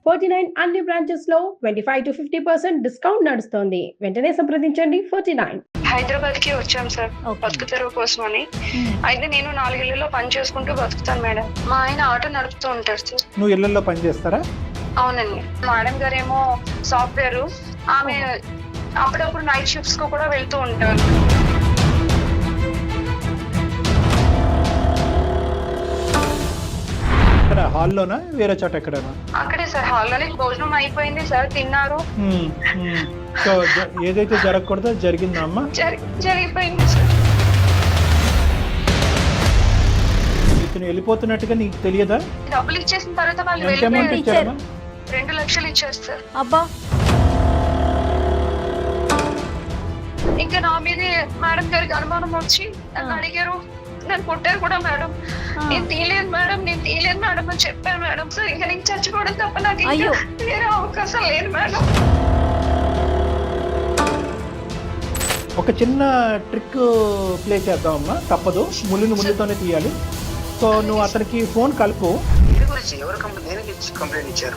49 అన్ని బ్రాంచెస్ లో 25 to 50% discount నడుస్తోంది. వెంటనే సంప్రదించండి 49. హైదరాబాద్ కి వచ్చాం సార్ బతుకు తెరువు కోసం అని. అయితే నేను 4 ఇళ్లలో పని చేసుకుంటూ బతుకుతాను మేడం. మా ఆయన ఆటో నడుపుతూ ఉంటారు సార్. నువ్వు ఇళ్లలో పని చేస్తారా? అవునండి. మేడం గారేమో సాఫ్ట్వేర్, ఆమె అప్పుడప్పుడు నైట్ షిఫ్ట్స్ కు కూడా వెళ్తూ ఉంటారు. ఇక్కడ హాల్లోనా వేరే చోట ఎక్కడనా? అక్కడే సార్, హాల్లోనే. భోజనం అయిపోయింది సార్, తిన్నారు. సో ఏదైతే జరగకూడదో జరిగిందా అమ్మా? జరిగిపోయింది సార్. ఇతను వెళ్ళిపోతున్నట్టుగా నీకు తెలియదా? డబ్బులు ఇచ్చేసిన తర్వాత వాళ్ళు ఎంత అమౌంట్ ఇచ్చారమ్మా? 2 లక్షలు ఇచ్చారు సార్. అబ్బా, ఇంకా నా మీద మేడం గారికి అనుమానం వచ్చి నన్ను అడిగారు. నన్ను కొట్టారు కూడా మేడం. నేను తీయలేదు మేడం అని చెప్పాను మేడం. సార్ ఇంకా నేను చచ్చిపోవడం తప్ప నాకు ఇంకా వేరే అవకాశం లేదు మేడం. ఒక చిన్న ట్రిక్ ప్లే చేద్దామమ్మా, తప్పదు. ముళ్ళుతోనే తీయాలి. సో నువ్వు అతనికి ఫోన్ కలుపు. కంప్లైంట్ ఇచ్చారు.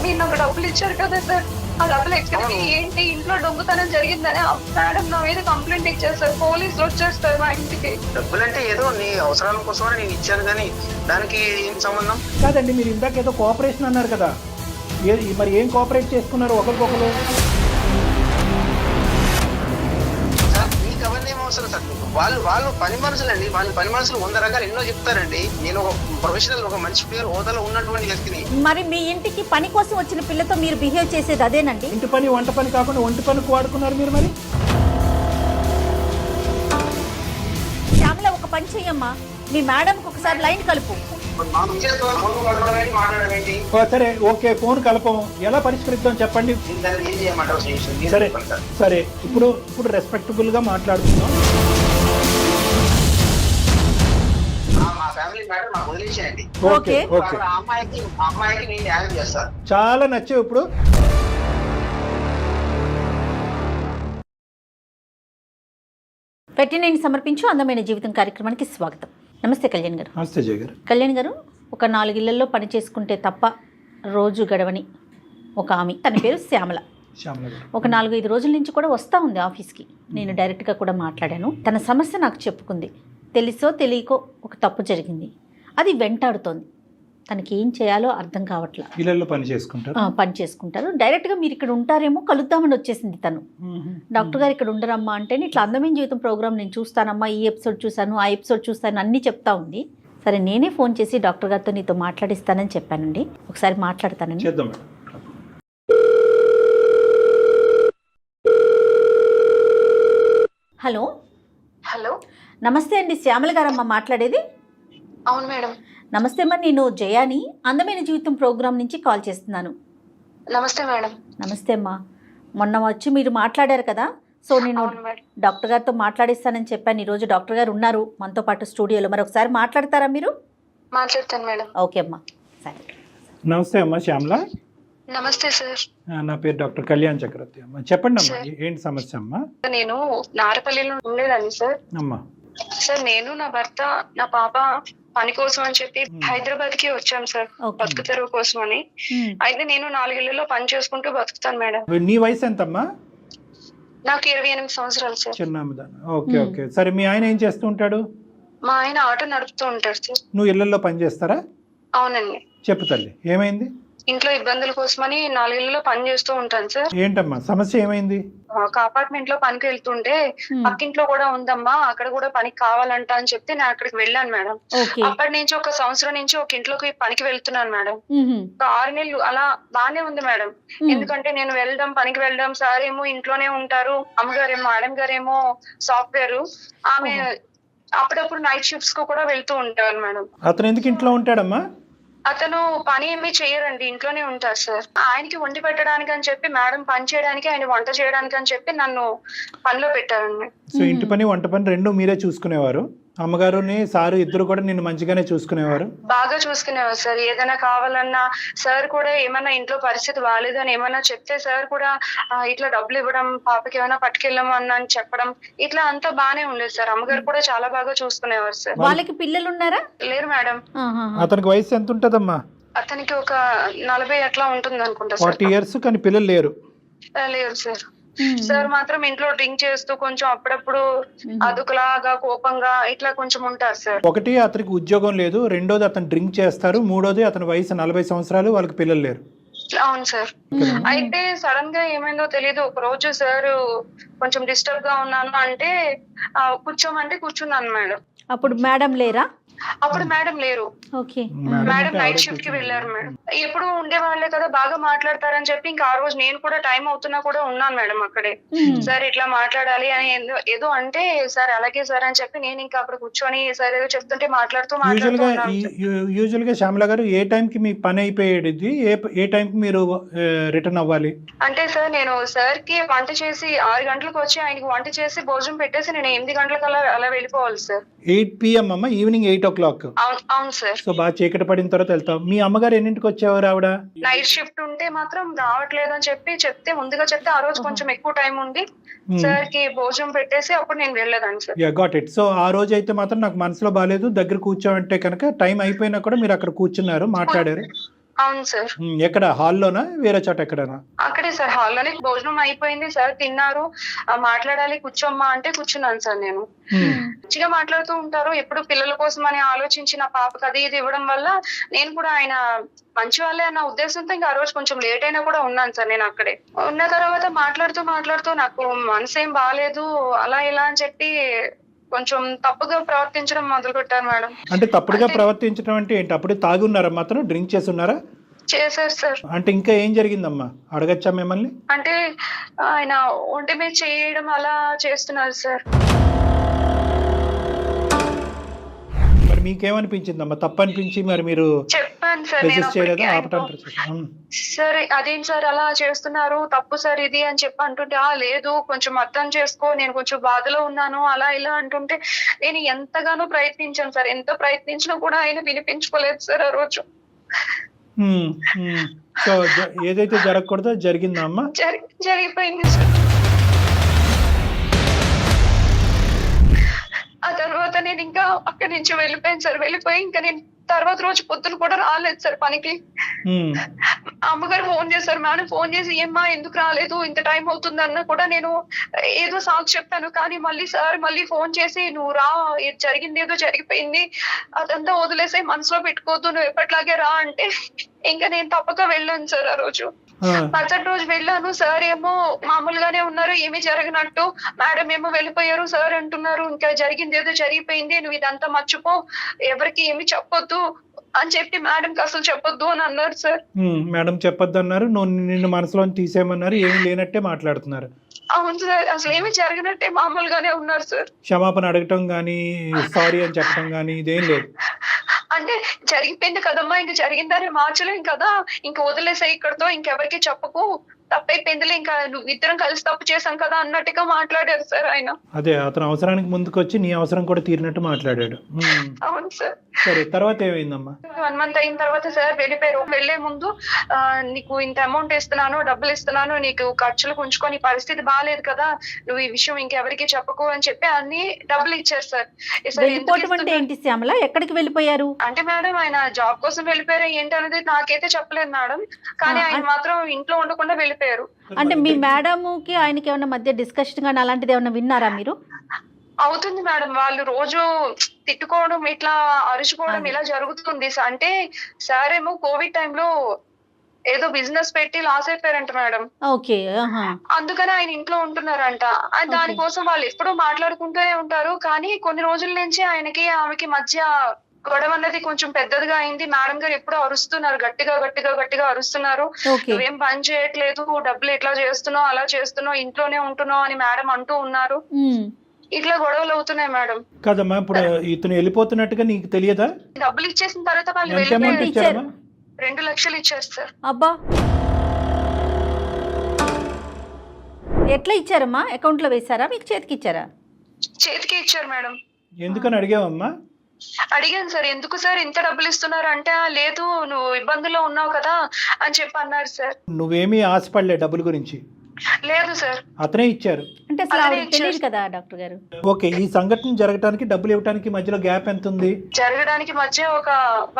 మీరు నాకు డబ్బులు ఇచ్చారు కదా సార్, ఆ డబ్బులు ఎక్కడికి, ఏంటి, ఇంట్లో దొంగతనం జరిగిందని మేడం నా మీద కంప్లైంట్ ఇచ్చారు సార్. పోలీసులు వచ్చేస్తారు మా ఇంటికి. డబ్బులు అంటే ఏదో నీ అవసరాల కోసమని నేను ఇచ్చాను, కానీ దానికి ఏం సంబంధం? కాదండి, మీరు ఇందాక ఏదో కోఆపరేషన్ అన్నారు కదా, మరి ఏం కోఆపరేట్ చేసుకున్నారు ఒకరికొకరు? మీకు అవన్నీ ఏం అవసరం సార్? వాళ్ళు పని మనుషులండి. వాళ్ళు పని మనుషులు 100 రకాలు ఎన్నో చెప్తారండి. నేను ఒక ప్రొఫెషనల్, ఒక మంచి పేరు హోదాలో ఉన్నటువంటి వ్యక్తిని. మరి మీ ఇంటికి పని కోసం వచ్చిన పిల్లతో మీరు బిహేవ్ చేసేది అదేనండి? ఇంటి పని వంట పని కాకుండా ఒంటి పనికి వాడుకున్నారు మీరు. మరి శ్యామల, ఒక పని చెయ్యమ్మా, మీ మేడంకి ఒకసారి లైన్ కలుపు. సరే, ఓకే, ఫోన్ కలపం. ఎలా పరిష్కరిద్దాం చెప్పండి. సరే సరే, ఇప్పుడు రెస్పెక్టబుల్ గా మాట్లాడుతున్నాం. ఓకే ఓకే, అమ్మాయికి నేను న్యాయం చేస్తాను. చాలా నచ్చావు. ఇప్పుడు పెట్టి నేను సమర్పించు అందమైన జీవితం కార్యక్రమానికి స్వాగతం. నమస్తే కళ్యాణ్ గారు. నమస్తే జయ గారు. కళ్యాణ్ గారు, ఒక 4 ఇళ్లలో పని చేసుకుంటే తప్ప రోజు గడవని ఒక ఆమె, తన పేరు శ్యామల. ఒక 4-5 రోజుల నుంచి కూడా వస్తూ ఉంది ఆఫీస్కి. నేను డైరెక్ట్గా కూడా మాట్లాడాను. తన సమస్య నాకు చెప్పుకుంది. తెలుసో తెలియకో ఒక తప్పు జరిగింది, అది వెంటాడుతోంది. తనకి ఏం చేయాలో అర్థం కావట్లా. ఇళ్ళల్లో పని చేసుకుంటారు. డైరెక్ట్గా మీరు ఇక్కడ ఉంటారేమో కలుద్దామని వచ్చేసింది తను. డాక్టర్ గారు ఇక్కడ ఉండరమ్మా అంటే, ఇట్లా అందమైన జీవితం ప్రోగ్రామ్ నేను చూస్తానమ్మా, ఈ ఎపిసోడ్ చూశాను, ఆ ఎపిసోడ్ చూస్తాను అన్నీ చెప్తా ఉంది. సరే, నేనే ఫోన్ చేసి డాక్టర్ గారితో నీతో మాట్లాడిస్తానని చెప్పానండి. ఒకసారి మాట్లాడతానండి. హలో హలో, నమస్తే అండి. శ్యామల గారమ్మ మాట్లాడేది? అవును మేడం. నమస్తే అమ్మా, నేను జయాని అందమైన జీవితం ప్రోగ్రాం నుంచి కాల్ చేస్తున్నాను. నమస్తే మేడం. నమస్తే అమ్మా. మొన్న వచ్చి మీరు మాట్లాడారు కదా, సో నేను డాక్టర్ గారితో మాట్లాడిస్తానని చెప్పాను. ఈరోజు డాక్టర్ గారు ఉన్నారు మనతో పాటు స్టూడియోలో. మరి ఒకసారి మాట్లాడతారా మీరు? మాట్లాడతాను మేడం. ఓకే అమ్మా, సరే. నమస్తే అమ్మా శ్యామల. నమస్తే సార్. నా పేరు డాక్టర్ కళ్యాణ్ చక్రవర్తి అమ్మా. చెప్పండి అమ్మా, ఏంటి సమస్య అమ్మా? నేను నారపల్లిలో ఉండేదాన్ని సార్. అమ్మా సార్, నేను, నా భర్త, నా పాప పని కోసం అని చెప్పి హైదరాబాద్ కి వచ్చాం సార్ బతుకు తెరువు కోసం అని. అయితే నేను 4 ఇళ్లలో పని చేసుకుంటూ బతుకుతాను మేడం. నీ వయసు ఎంతమ్మా? నాకు 28 సంవత్సరాలు సార్. చిన్నదాన్ని. ఓకే ఓకే, సరే. మీ ఆయన ఏం చేస్తూ ఉంటాడు? మా ఆయన ఆటో నడుపుతూ ఉంటారు సార్. నువ్వు ఇళ్లలో పని చేస్తారా? అవునండి. చెప్పు తల్లి, ఏమైంది? ఇంట్లో ఇబ్బందుల కోసమని 4 ఇళ్లలో పని చేస్తూ ఉంటాను సార్. ఏంటమ్మా సమస్య, ఏమైంది? ఒక అపార్ట్మెంట్ లో పనికి వెళ్తుంటే పక్కింట్లో కూడా ఉందమ్మా, అక్కడ కూడా పనికి కావాలంట అని చెప్తే నేను అక్కడికి వెళ్ళాను మేడం. అప్పటి నుంచి 1 సంవత్సరం నుంచి ఒక ఇంట్లోకి పనికి వెళ్తున్నాను మేడం. ఒక 6 నెలలు అలా బానే ఉంది మేడం. ఎందుకంటే నేను పనికి వెళ్ళడం, సార్ ఏమో ఇంట్లోనే ఉంటారు, అమ్మగారేమో మేడం గారేమో సాఫ్ట్వేర్, ఆమె అప్పుడప్పుడు నైట్ షిఫ్ట్స్ కు కూడా వెళ్తూ ఉంటారు మేడం. అతను ఎందుకు ఇంట్లో ఉంటాడమ్మా? అతను పని ఏమీ చేయరండి, ఇంట్లోనే ఉంటారు సార్. ఆయనకి వండి పెట్టడానికి అని చెప్పి మేడం పని చేయడానికి, ఆయన వంట చేయడానికి అని చెప్పి నన్ను పనిలో పెట్టారండి. సో ఇంటి పని వంట పని 2 మీరే చూసుకునేవారు? అమ్మగారుని సారు ఇద్దరు కూడా నిన్ను మంచిగానే చూసుకునేవారు? బాగా చూసుకునేవారు సార్. ఏదైనా కావాలన్నా సార్ కూడా, ఏమన్నా ఇంట్లో పరిస్థితి బాగాలేదు అని ఏమన్నా చెప్తే సార్ కూడా ఇట్లా డబ్బులు ఇవ్వడం, పాపకి ఏమైనా పట్టుకెళ్ళము అని చెప్పడం, ఇట్లా అంతా బానే ఉండేది సార్. అమ్మగారు కూడా చాలా బాగా చూసుకునేవారు సార్. వాళ్ళకి పిల్లలు ఉన్నారా? లేరు మేడం. అతనికి వయసు ఎంత ఉంటదమ్మా? అతనికి ఒక 40 అట్లా ఉంటుంది అనుకుంటా 40 years కానీ పిల్లలు లేరు. లేదు సార్. సార్ మాత్రం ఇంట్లో డ్రింక్ చేస్తూ కొంచెం అప్పుడప్పుడు అదుకులాగా కోపంగా ఇట్లా కొంచెం ఉంటారు సార్. ఒకటి అతనికి ఉద్యోగం లేదు, రెండోది అతను డ్రింక్ చేస్తారు, మూడోది అతని వయసు 40 సంవత్సరాలు, వాళ్ళకి పిల్లలు లేరు. అవును సార్. అయితే సడన్ గా ఏమైందో తెలియదు, ఒక రోజు సార్ కొంచెం డిస్టర్బ్ గా ఉన్నాను అంటే కూర్చోమంటే కూర్చున్నాను మేడం. అప్పుడు మేడం లేరా? అప్పుడు మేడం లేరు. ఓకే. మేడం నైట్ షిఫ్ట్ కి వెళ్ళారు మేడం. ఎప్పుడు ఉండేవాళ్లే కదా, బాగా మాట్లాడతారని చెప్పి ఇంకా ఆ రోజు నేను కూడా టైం అవుతున్నా కూడా ఉన్నాను మేడం అక్కడే. సార్ ఇట్లా మాట్లాడాలి అని ఏదో అంటే సార్ అలాగే సార్ అని చెప్పి నేను ఇంకా అక్కడ కూర్చొని సార్ ఏదో చెప్తుంటే మాట్లాడుతూ యూజువల్ గా శ్యామల గారు ఏ టైం కి మీ పని అయిపోయేది, ఏ టైం కి మీరు రిటర్న్ అవ్వాలి? అంటే సార్ నేను సార్ కి వంట చేసి 6 గంటలకు వచ్చి ఆయనకి వంట చేసి భోజనం పెట్టేసి నేను 8 గంటలకు అలా వెళ్ళిపోవాలి సార్. 8 PM అమ్మ, ఈవినింగ్ 8 o'clock. అవును సార్. సో బాగా చీకటి పడిన తర్వాత వెళ్తాం. మీ అమ్మగారు ఎన్నింటికి వచ్చేవారు ఆవిడ? నైట్ షిఫ్ట్ ఉంటే మాత్రం రావట్లేదు అని చెప్తే ముందుగా చెప్తే ఆ రోజు కొంచెం ఎక్కువ టైం ఉండి సార్ కి భోజనం పెట్టేసి అప్పుడు నేను వెళ్ళేదాన్ని sir. Yeah got it. So ఆ రోజు అయితే మాత్రం నాకు మనసులో బాగాలేదు, దగ్గర కూర్చోమంటే కనుక టైం అయిపోయినా కూడా మీరు అక్కడ కూర్చున్నారు, మాట్లాడారు. అవును సార్. ఎక్కడ హాల్లోనా వేరే చోట ఎక్కడనా? అక్కడే సార్, హాల్లోనే. భోజనం అయిపోయింది సార్, తిన్నారు, మాట్లాడాలి కూర్చోమ్మా అంటే కూర్చున్నాను సార్. నేను మంచిగా మాట్లాడుతూ ఉంటారు ఎప్పుడు పిల్లల కోసం అని ఆలోచించిన పాపకు అది ఇది ఇవ్వడం వల్ల నేను కూడా ఆయన మంచి వాళ్ళే అన్న ఉద్దేశంతో ఇంకా ఆ రోజు కొంచెం లేట్ అయినా కూడా ఉన్నాను సార్. నేను అక్కడే ఉన్న తర్వాత మాట్లాడుతూ నాకు మనసు ఏం బాగాలేదు అలా ఇలా అని చెప్పి కొంచెం తప్పుగా ప్రవర్తించడం మొదలు పెట్టారు మేడం. అంటే తప్పుడుగా ప్రవర్తించడం అంటే ఏంటి? అప్పుడే తాగి ఉన్నారా? మాత్రం డ్రింక్ చేసి ఉన్నారా? చేశారు సార్. అంటే ఇంకా ఏం జరిగిందమ్మా, అడగచ్చా మిమ్మల్ని? అంటే ఆయన ఒంటి మీద చేయడం అలా చేస్తున్నారు సార్. మరి మీకేమనిపించిందమ్మా? తప్పు అనిపించి మరి మీరు చెప్పాను సార్ సరే అదేం సార్ అలా చేస్తున్నారు, తప్పు సార్ ఇది అని చెప్పి అంటుంటే లేదు కొంచెం అర్థం చేసుకో, నేను కొంచెం బాధలో ఉన్నాను అలా ఇలా అంటుంటే నేను ఎంతగానో ప్రయత్నించాను సార్. ఎంత ప్రయత్నించినా కూడా ఆయన వినిపించుకోలేదు సార్ ఆ రోజు. సో ఏదైతే జరగకూడదో జరిగిందా అమ్మా? జరిగిపోయింది సార్. ఆ తర్వాత నేను ఇంకా అక్కడి నుంచి వెళ్ళిపోయాను సార్. వెళ్ళిపోయి ఇంకా నేను తర్వాత రోజు పొద్దున కూడా రాలేదు సార్ పనికి. అమ్మగారు ఫోన్ చేశారు, మేడం ఫోన్ చేసి ఏమ్మా ఎందుకు రాలేదు, ఇంత టైం అవుతుంది అన్నా కూడా నేను ఏదో సాగు చెప్పాను. కానీ మళ్ళీ ఫోన్ చేసి నువ్వు రా, జరిగింది ఏదో జరిగిపోయింది అదంతా వదిలేసే, మనసులో పెట్టుకోవద్దు, నువ్వు ఎప్పటిలాగే రా అంటే ఇంకా నేను తప్పక వెళ్ళాను సార్. ఆ రోజు మరుసటి రోజు వెళ్ళాను, సార్ ఏమో మామూలుగానే ఉన్నారు, ఏమీ జరగనట్టు. మేడం ఏమో వెళ్ళిపోయారు, సార్ అంటున్నారు ఇంకా జరిగింది ఏదో జరిగిపోయింది, నువ్వు ఇదంతా మర్చిపో, ఎవరికి ఏమి చెప్పొద్దు అని చెప్పి మేడంకి అసలు చెప్పొద్దు అని అన్నారు సార్. మేడం చెప్పొద్దు అన్నారు, నిన్ను మనసులో తీసేయమన్నారు, ఏమీ లేనట్టే మాట్లాడుతున్నారు. అవును సార్, అసలు ఏమి జరగనట్టే మామూలుగానే ఉన్నారు సార్. క్షమాపణ అడగటం గానీ సారీ అని చెప్పడం గానీ ఇదేం లేదు. అంటే జరిగిపోయింది కదమ్మా, ఇంక జరిగిందని మార్చలేం కదా, ఇంక వదిలేసే ఇక్కడతో, ఇంకెవరికి చెప్పకు, తప్పైపోయిందిలే, ఇంకా నువ్వు ఇద్దరం కలిసి తప్పు చేశాం కదా అన్నట్టుగా మాట్లాడారు సార్ ఆయన. అదే అతను అవసరానికి ముందుకు వచ్చి నీ అవసరం కూడా తీరినట్టు మాట్లాడాడు. అవును సార్. సరే తర్వాత ఏమైందమ్మా? 1 month అయిన తర్వాత సార్ వెళ్ళిపోయారు. వెళ్లే ముందు నీకు ఇంత అమౌంట్ ఇస్తున్నాను, డబ్బులు ఇస్తున్నాను, నీకు ఖర్చులకు ఉంచుకొని పరిస్థితి బాగాలేదు కదా, నువ్వు ఈ విషయం ఇంకెవరికి చెప్పకు అని చెప్పి అన్ని డబ్బులు ఇచ్చారు సార్. ఏంటి శ్యామల, ఎక్కడికి వెళ్ళిపోయారు? అంటే మేడం ఆయన జాబ్ కోసం వెళ్ళిపోయారు ఏంటి అనేది నాకైతే చెప్పలేదు మేడం, కానీ ఆయన మాత్రం ఇంట్లో ఉండకుండా వెళ్ళిపోయారు. అంటే మీ మేడంకి ఆయనకి ఏమన్నా మధ్య డిస్కషన్ కానీ అలాంటిది ఏమన్నా విన్నారా మీరు? అవుతుంది మేడం, వాళ్ళు రోజు తిట్టుకోవడం ఇట్లా అరుచుకోవడం ఇలా జరుగుతుంది. అంటే సార్ ఏమో కోవిడ్ టైంలో ఏదో బిజినెస్ పెట్టి లాస్ అయిపోయారంట మేడం. ఓకే. అందుకని ఆయన ఇంట్లో ఉంటున్నారంట. దానికోసం వాళ్ళు ఎప్పుడూ మాట్లాడుకుంటూనే ఉంటారు, కానీ కొన్ని రోజుల నుంచి ఆయనకి ఆమెకి మధ్య గొడవ అన్నది కొంచెం పెద్దదిగా అయింది. మేడం గారు ఎప్పుడూ అరుస్తున్నారు, గట్టిగా అరుస్తున్నారు, నువ్వేం పని చేయట్లేదు, డబ్బులు ఎట్లా చేస్తున్నావు, అలా చేస్తున్నావు, ఇంట్లోనే ఉంటున్నావు అని మేడం అంటూ ఉన్నారు. ఇట్లా గొడవలు అవుతున్నాయి మేడం. కదమ్మా, ఇప్పుడు ఇతను వెళ్ళిపోతున్నట్టుగా నీకు తెలియదా? డబ్బులు ఇచ్చేసిన తర్వాత వాళ్ళు 2 లక్షలు ఇచ్చారు సార్. అబ్బా, ఎట్లా ఇచ్చారమ్మా? అకౌంట్ లో వేసారా, మీకు చేతికి ఇచ్చారా? చేతికి ఇచ్చారు మేడం. ఎందుకని అడిగావమ్మా? అడిగాను సార్, ఎందుకు సార్ ఇంత డబ్బులు ఇస్తున్నారు అంటే లేదు నువ్వు ఇబ్బందుల్లో ఉన్నావు కదా అని చెప్పి అన్నారు సార్. నువ్వేమీ ఆశపడలే డబ్బుల గురించి? లేదు సార్. అతనే ఇచ్చారు. అంటే అసలు అతనే ఆవిడకి తెలియదు ఇచ్చారు. కదా డాక్టర్ గారు. ఓకే, ఈ సంఘటన జరగడానికి డబ్బులు ఇవ్వడానికి మధ్యలో గ్యాప్ ఎంత ఉంది? జరగడానికి మధ్య ఒక